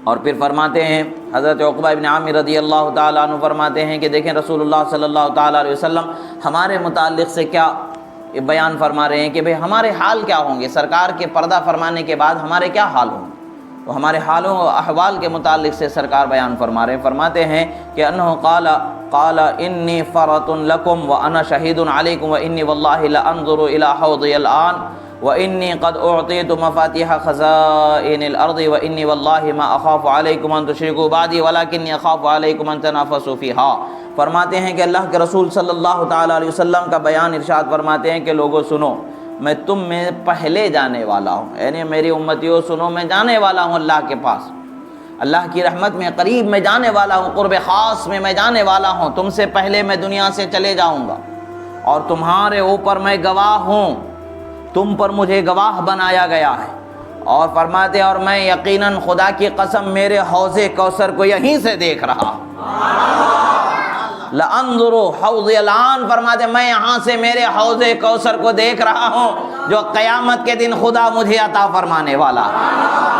اور پھر فرماتے ہیں حضرت عقبہ ابن عامر رضی اللہ تعالیٰ عنہ فرماتے ہیں کہ دیکھیں رسول اللہ صلی اللہ تعالیٰ علیہ وسلم ہمارے متعلق سے کیا بیان فرما رہے ہیں کہ بھئی ہمارے حال کیا ہوں گے، سرکار کے پردہ فرمانے کے بعد ہمارے کیا حال ہوں گے۔ تو ہمارے حالوں و احوال کے متعلق سے سرکار بیان فرما رہے ہیں، فرماتے ہیں کہ انہ قال انی فرۃ لکم وانا شہید علیکم وانی واللہ لانظر الی حوضی الان وانی قد اعطیت مفاتیح خزائن الارض وانی واللہ ما اخاف علیکم ان تشرکوا بعدی ولکنی اخاف علیکم ان تنافسوا فیہا۔ فرماتے ہیں کہ اللہ کے رسول صلی اللہ تعالیٰ علیہ وسلم کا بیان ارشاد فرماتے ہیں کہ لوگوں سنو، میں تم میں پہلے جانے والا ہوں، یعنی میری امتیوں سنو، میں جانے والا ہوں اللہ کے پاس، اللہ کی رحمت میں قریب میں جانے والا ہوں، قرب خاص میں میں جانے والا ہوں، تم سے پہلے میں دنیا سے چلے جاؤں گا، اور تمہارے اوپر میں گواہ ہوں، تم پر مجھے گواہ بنایا گیا ہے۔ اور فرماتے ہیں اور میں یقیناً خدا کی قسم میرے حوض کوثر کو یہیں سے دیکھ رہا ہوں۔ لَأَنظُرُ حَوْضِ الْآن، فرماتے میں یہاں سے میرے حوض کوثر کو دیکھ رہا ہوں جو قیامت کے دن خدا مجھے عطا فرمانے والا ہے۔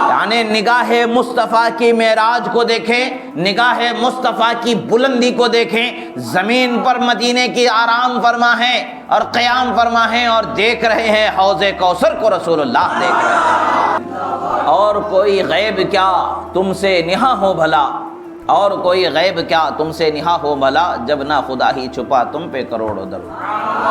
یعنی نگاہ مصطفیٰ کی معراج کو دیکھیں، نگاہ مصطفیٰ کی بلندی کو دیکھیں، زمین پر مدینے کی آرام فرما ہے اور قیام فرما ہے، اور دیکھ رہے ہیں حوض کوثر کو رسول اللہ دیکھ رہے ہیں۔ اور کوئی غیب کیا تم سے نہا ہو بھلا، اور کوئی غیب کیا تم سے نہا ہو بھلا، جب نہ خدا ہی چھپا تم پہ کروڑوں درود۔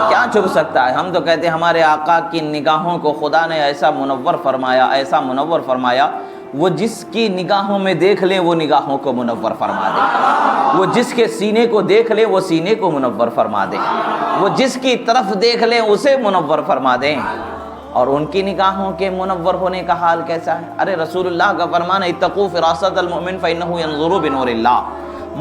کیا چھپ سکتا ہے؟ ہم تو کہتے ہیں ہمارے آقا کی نگاہوں کو خدا نے ایسا منور فرمایا، ایسا منور فرمایا، وہ جس کی نگاہوں میں دیکھ لیں وہ نگاہوں کو منور فرما دے، وہ جس کے سینے کو دیکھ لیں وہ سینے کو منور فرما دے، وہ جس کی طرف دیکھ لیں اسے منور فرما دیں۔ اور ان کی نگاہوں کے منور ہونے کا حال کیسا ہے؟ ارے رسول اللہ کا فرمان ہے اتقوا فراست المؤمن فإنه ينظر بنور اللہ،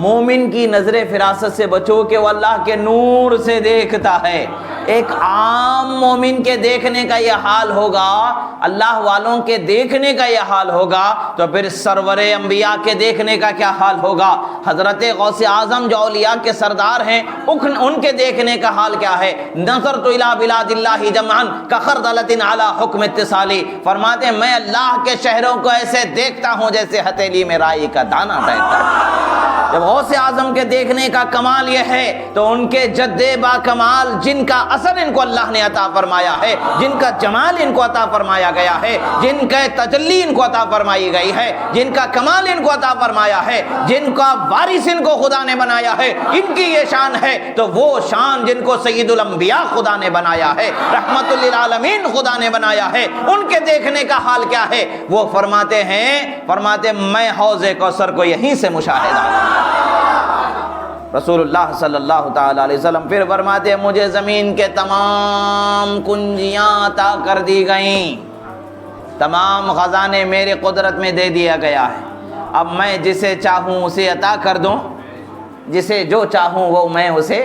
مومن کی نظر فراست سے بچو کہ وہ اللہ کے نور سے دیکھتا ہے۔ ایک عام مومن کے دیکھنے کا یہ حال ہوگا، اللہ والوں کے دیکھنے کا یہ حال ہوگا، تو پھر سرور انبیاء کے دیکھنے کا کیا حال ہوگا؟ حضرت غوث اعظم جو اولیاء کے سردار ہیں ان کے دیکھنے کا حال کیا ہے؟ نظرت الی بلاد اللہ جمعا کخردلۃ علی حکم اتصالی، فرماتے ہیں میں اللہ کے شہروں کو ایسے دیکھتا ہوں جیسے ہتھیلی میں رائی کا دانہ ٹہلتا ہے۔ جب غوث اعظم کے دیکھنے کا کمال یہ ہے تو ان کے جد با کمال جن کا اثر ان کو اللہ نے عطا فرمایا ہے، جن کا جمال ان کو عطا فرمایا گیا ہے، جن کا تجلی ان کو عطا فرمائی گئی ہے، جن کا کمال ان کو عطا فرمایا ہے، جن کا وارث ان کو خدا نے بنایا ہے، ان کی یہ شان ہے، تو وہ شان جن کو سید الانبیاء خدا نے بنایا ہے، رحمت للعالمین خدا نے بنایا ہے، ان کے دیکھنے کا حال کیا ہے؟ وہ فرماتے میں حوض کوثر کو یہیں سے مشاہدہ رسول اللہ صلی اللہ تعالیٰ علیہ وسلم پھر فرماتے ہیں مجھے زمین کے تمام کنجیاں عطا کر دی گئیں، تمام خزانے میرے قدرت میں دے دیا گیا ہے، اب میں جسے چاہوں اسے عطا کر دوں، جسے جو چاہوں وہ میں اسے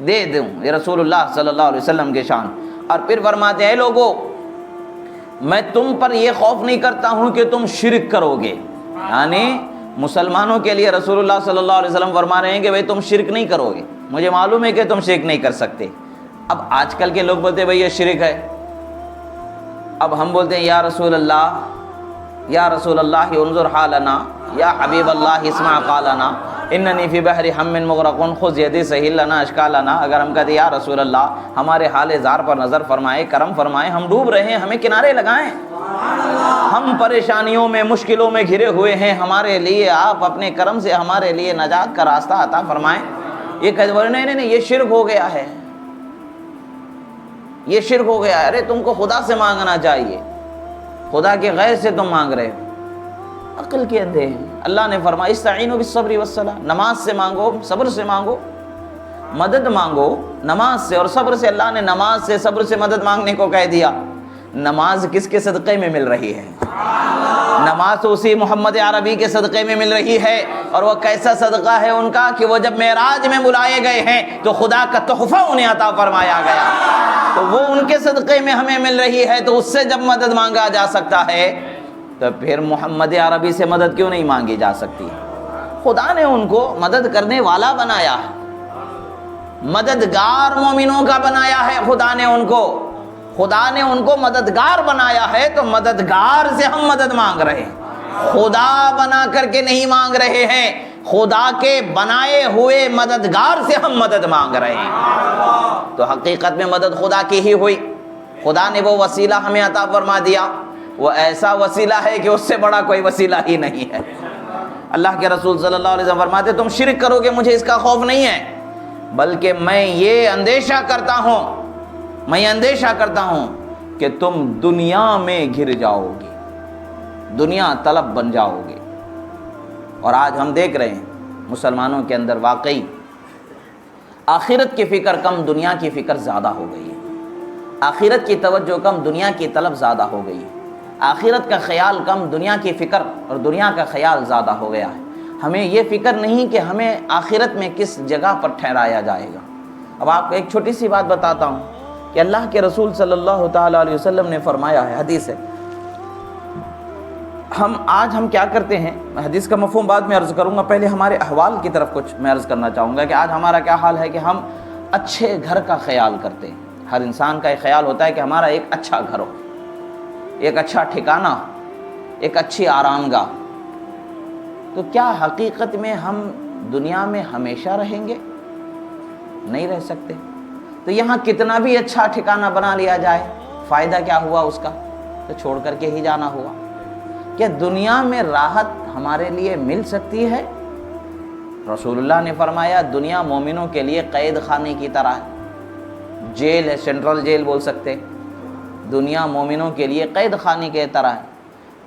دے دوں۔ یہ رسول اللہ صلی اللہ علیہ وسلم کے شان۔ اور پھر فرماتے ہیں لوگو میں تم پر یہ خوف نہیں کرتا ہوں کہ تم شرک کرو گے، یعنی مسلمانوں کے لیے رسول اللہ صلی اللہ علیہ وسلم فرما رہے ہیں کہ بھئی تم شرک نہیں کرو گے، مجھے معلوم ہے کہ تم شرک نہیں کر سکتے۔ اب آج کل کے لوگ بولتے ہیں بھئی یہ شرک ہے، اب ہم بولتے ہیں یا رسول اللہ انظر حالنا، یا حبیب اللہ اسمع قالنا، اننی فی بحر ہم مغرقون خذ یدی سہل لنا اشکالنا۔ اگر ہم کہتے ہیں یا رسول اللہ ہمارے حال زار پر نظر فرمائے، کرم فرمائے، ہم ڈوب رہے ہیں، ہمیں کنارے لگائیں، ہم پریشانیوں میں مشکلوں میں گھرے ہوئے ہیں، ہمارے لیے آپ اپنے کرم سے ہمارے لیے نجات کا راستہ عطا فرمائیں۔ یہ کہتے ہیں نہیں یہ شرک ہو گیا ہے، یہ شرک ہو گیا ہے، ارے تم کو خدا سے مانگنا چاہیے، خدا کے غیر سے تم مانگ رہے ہو، عقل کے اندھے ہیں۔ اللہ نے فرمایا استعینوا بالصبر والصلاۃ، نماز سے مانگو، صبر سے مانگو، مدد مانگو نماز سے اور صبر سے۔ اللہ نے نماز سے صبر سے مدد مانگنے کو کہہ دیا۔ نماز کس کے صدقے میں مل رہی ہے؟ نماز تو اسی محمد عربی کے صدقے میں مل رہی ہے، اور وہ کیسا صدقہ ہے ان کا کہ وہ جب معراج میں بلائے گئے ہیں تو خدا کا تحفہ انہیں عطا فرمایا گیا، تو وہ ان کے صدقے میں ہمیں مل رہی ہے، تو اس سے جب مدد مانگا جا سکتا ہے تو پھر محمد عربی سے مدد کیوں نہیں مانگی جا سکتی؟ خدا نے ان کو مدد کرنے والا بنایا ہے، مددگار مومنوں کا بنایا ہے، خدا نے ان کو مددگار بنایا ہے، تو مددگار سے ہم مدد مانگ رہے ہیں۔ خدا بنا کر کے نہیں مانگ رہے ہیں، خدا کے بنائے ہوئے مددگار سے ہم مدد مانگ رہے ہیں۔ تو حقیقت میں مدد خدا کی ہی ہوئی، خدا نے وہ وسیلہ ہمیں عطا فرما دیا، وہ ایسا وسیلہ ہے کہ اس سے بڑا کوئی وسیلہ ہی نہیں ہے۔ اللہ کے رسول صلی اللہ علیہ وسلم فرماتے تم شرک کرو گے مجھے اس کا خوف نہیں ہے، بلکہ میں یہ اندیشہ کرتا ہوں کہ تم دنیا میں گر جاؤ گے، دنیا طلب بن جاؤ گے۔ اور آج ہم دیکھ رہے ہیں مسلمانوں کے اندر واقعی آخرت کی فکر کم، دنیا کی فکر زیادہ ہو گئی ہے، آخرت کی توجہ کم، دنیا کی طلب زیادہ ہو گئی ہے، آخرت کا خیال کم، دنیا کی فکر اور دنیا کا خیال زیادہ ہو گیا ہے۔ ہمیں یہ فکر نہیں کہ ہمیں آخرت میں کس جگہ پر ٹھہرایا جائے گا۔ اب آپ کو ایک چھوٹی سی بات بتاتا ہوں کہ اللہ کے رسول صلی اللہ تعالیٰ علیہ وسلم نے فرمایا ہے، حدیث ہے، آج ہم کیا کرتے ہیں، میں حدیث کا مفہوم بعد میں عرض کروں گا، پہلے ہمارے احوال کی طرف کچھ میں عرض کرنا چاہوں گا کہ آج ہمارا کیا حال ہے کہ ہم اچھے گھر کا خیال کرتے ہیں۔ ہر انسان کا ایک خیال ہوتا ہے کہ ہمارا ایک اچھا گھر ہو، ایک اچھا ٹھکانہ، ایک اچھی آرام گاہ۔ تو کیا حقیقت میں ہم دنیا میں ہمیشہ رہیں گے؟ نہیں رہ سکتے۔ تو یہاں کتنا بھی اچھا ٹھکانہ بنا لیا جائے، فائدہ کیا ہوا اس کا؟ تو چھوڑ کر کے ہی جانا ہوا۔ کہ دنیا میں راحت ہمارے لیے مل سکتی ہے؟ رسول اللہ نے فرمایا دنیا مومنوں کے لیے قید خانے کی طرح ہے، جیل ہے، سینٹرل جیل بول سکتے۔ دنیا مومنوں کے لیے قید خانے کی طرح ہے،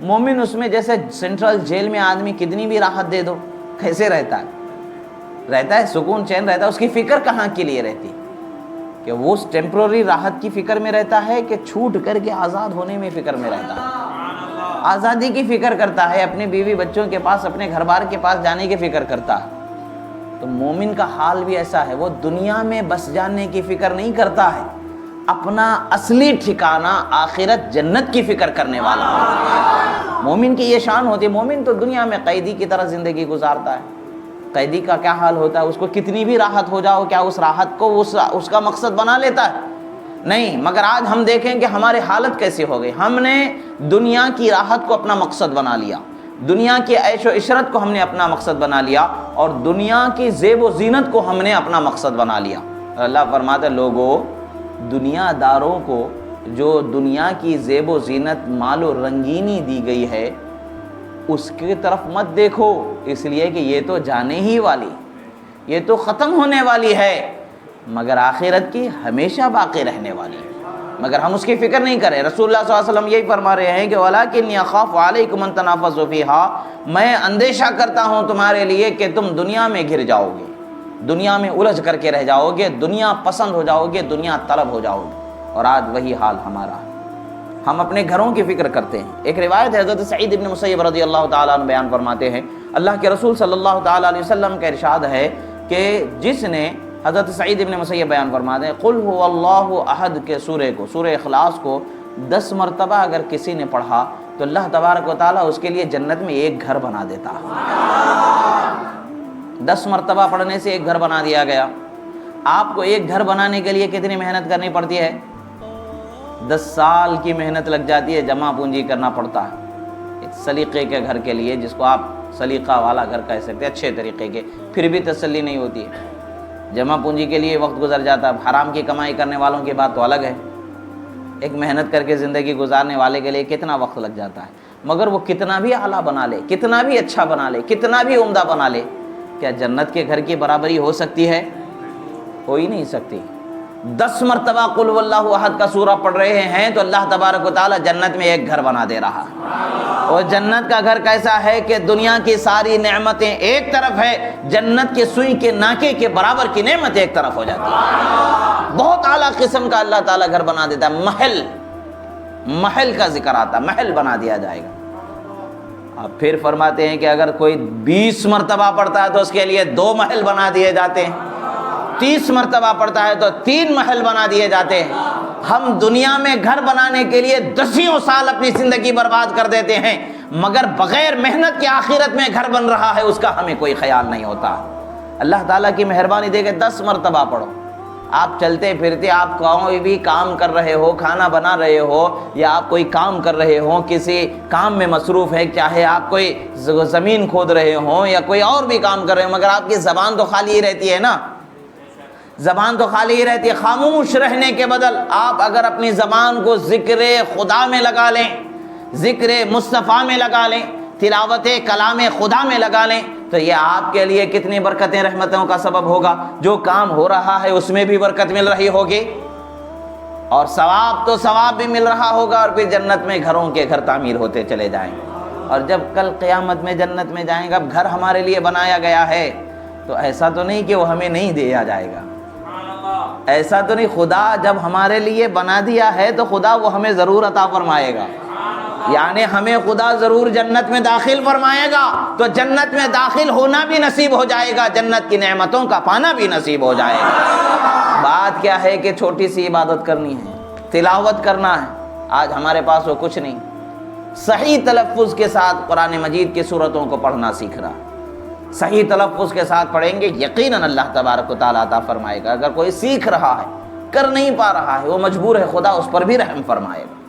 مومن اس میں جیسے سینٹرل جیل میں آدمی کتنی بھی راحت دے دو کیسے رہتا ہے، سکون چین رہتا ہے، اس کی فکر کہاں کے لیے رہتی کہ وہ اس ٹیمپرری راحت کی فکر میں رہتا ہے کہ چھوٹ کر کے آزاد ہونے میں فکر میں رہتا ہے، آزادی کی فکر کرتا ہے، اپنے بیوی بچوں کے پاس، اپنے گھر بار کے پاس جانے کی فکر کرتا ہے۔ تو مومن کا حال بھی ایسا ہے، وہ دنیا میں بس جانے کی فکر نہیں کرتا ہے، اپنا اصلی ٹھکانہ آخرت جنت کی فکر کرنے والا ہے۔ مومن کی یہ شان ہوتی ہے، مومن تو دنیا میں قیدی کی طرح زندگی گزارتا ہے۔ قیدی کا کیا حال ہوتا ہے، اس کو کتنی بھی راحت ہو جاؤ، کیا اس راحت کو اس کا مقصد بنا لیتا ہے؟ نہیں۔ مگر آج ہم دیکھیں کہ ہماری حالت کیسی ہو گئی، ہم نے دنیا کی راحت کو اپنا مقصد بنا لیا، دنیا کی عیش و عشرت کو ہم نے اپنا مقصد بنا لیا، اور دنیا کی زیب و زینت کو ہم نے اپنا مقصد بنا لیا۔ اللہ فرماتا ہے لوگوں، دنیا داروں کو جو دنیا کی زیب و زینت، مال و رنگینی دی گئی ہے، اس کی طرف مت دیکھو، اس لیے کہ یہ تو جانے ہی والی، یہ تو ختم ہونے والی ہے، مگر آخرت کی ہمیشہ باقی رہنے والی ہے۔ مگر ہم اس کی فکر نہیں کریں۔ رسول اللہ صلی اللہ علیہ وسلم یہی فرما رہے ہیں کہ وَلَٰكِنِّي أَخَافُ عَلَيْكُمْ أَن تَنَافَسُوا فِيهَا، میں اندیشہ کرتا ہوں تمہارے لیے کہ تم دنیا میں گر جاؤ گے، دنیا میں الجھ کر کے رہ جاؤ گے، دنیا پسند ہو جاؤ گے، دنیا طلب ہو جاؤ گے۔ اور آج وہی حال ہمارا ہے، ہم اپنے گھروں کی فکر کرتے ہیں۔ ایک روایت ہے، حضرت سعید بن مسیب رضی اللہ تعالیٰ عنہ بیان فرماتے ہیں، اللہ کے رسول صلی اللہ تعالیٰ علیہ وسلم کا ارشاد ہے کہ جس نے، حضرت سعید بن مسیب بیان فرماتے ہیں، قل هو اللہ احد کے سورے کو، سورہ اخلاص کو 10 مرتبہ اگر کسی نے پڑھا تو اللہ تبارک و تعالیٰ اس کے لیے جنت میں ایک گھر بنا دیتا۔ 10 مرتبہ پڑھنے سے ایک گھر بنا دیا گیا۔ آپ کو ایک گھر بنانے کے لیے کتنی محنت کرنی پڑتی ہے؟ 10 سال کی محنت لگ جاتی ہے، جمع پونجی کرنا پڑتا ہے ایک سلیقے کے گھر کے لیے، جس کو آپ سلیقہ والا گھر کہہ سکتے ہیں، اچھے طریقے کے، پھر بھی تسلی نہیں ہوتی ہے۔ جمع پونجی کے لیے وقت گزر جاتا ہے، حرام کی کمائی کرنے والوں کی بات تو الگ ہے، ایک محنت کر کے زندگی گزارنے والے کے لیے کتنا وقت لگ جاتا ہے۔ مگر وہ کتنا بھی اعلیٰ بنا لے، کتنا بھی اچھا بنا لے، کتنا بھی عمدہ بنا لے، کیا جنت کے گھر کی برابری ہو سکتی ہے؟ ہو ہی نہیں سکتی۔ 10 مرتبہ قل واللہ احد کا سورہ پڑھ رہے ہیں تو اللہ تبارک و تعالیٰ جنت میں ایک گھر بنا دے رہا ہے۔ اور جنت کا گھر کیسا ہے کہ دنیا کی ساری نعمتیں ایک طرف ہے، جنت کے سوئی کے ناکے کے برابر کی نعمت ایک طرف ہو جاتی ہے۔ بہت اعلیٰ قسم کا اللہ تعالیٰ گھر بنا دیتا ہے، محل کا ذکر آتا، محل بنا دیا جائے گا۔ اب پھر فرماتے ہیں کہ اگر کوئی 20 مرتبہ پڑھتا ہے تو اس کے لیے 2 محل بنا دیے جاتے ہیں، 30 مرتبہ پڑھتا ہے تو 3 محل بنا دیے جاتے ہیں۔ ہم دنیا میں گھر بنانے کے لیے 10 سال اپنی زندگی برباد کر دیتے ہیں، مگر بغیر محنت کے آخرت میں گھر بن رہا ہے اس کا ہمیں کوئی خیال نہیں ہوتا۔ اللہ تعالیٰ کی مہربانی دے کے 10 مرتبہ پڑھو، آپ چلتے پھرتے آپ کوئی بھی کام کر رہے ہو، کھانا بنا رہے ہو یا آپ کوئی کام کر رہے ہو، کسی کام میں مصروف ہے، چاہے آپ کوئی زمین کھود رہے ہوں یا کوئی اور بھی کام کر رہے ہوں، مگر آپ کی زبان تو خالی ہی رہتی ہے نا، زبان تو خالی ہی رہتی ہے۔ خاموش رہنے کے بدل آپ اگر اپنی زبان کو ذکر خدا میں لگا لیں، ذکر مصطفیٰ میں لگا لیں، تلاوت کلام خدا میں لگا لیں، تو یہ آپ کے لیے کتنی برکتیں رحمتوں کا سبب ہوگا۔ جو کام ہو رہا ہے اس میں بھی برکت مل رہی ہوگی، اور ثواب تو ثواب بھی مل رہا ہوگا، اور پھر جنت میں گھروں کے گھر تعمیر ہوتے چلے جائیں گے۔ اور جب کل قیامت میں جنت میں جائیں گے، اب گھر ہمارے لیے بنایا گیا ہے، تو ایسا تو نہیں کہ وہ ہمیں نہیں دیا جائے گا، ایسا تو نہیں، خدا جب ہمارے لیے بنا دیا ہے تو خدا وہ ہمیں ضرور عطا فرمائے گا، یعنی ہمیں خدا ضرور جنت میں داخل فرمائے گا، تو جنت میں داخل ہونا بھی نصیب ہو جائے گا، جنت کی نعمتوں کا پانا بھی نصیب ہو جائے گا۔ بات کیا ہے کہ چھوٹی سی عبادت کرنی ہے، تلاوت کرنا ہے، آج ہمارے پاس وہ کچھ نہیں۔ صحیح تلفظ کے ساتھ قرآن مجید کی سورتوں کو پڑھنا سیکھ رہا، صحیح تلفظ کے ساتھ پڑھیں گے، یقیناً اللہ تبارک و تعالیٰ عطا فرمائے گا۔ اگر کوئی سیکھ رہا ہے، کر نہیں پا رہا ہے، وہ مجبور ہے، خدا اس پر بھی رحم فرمائے گا۔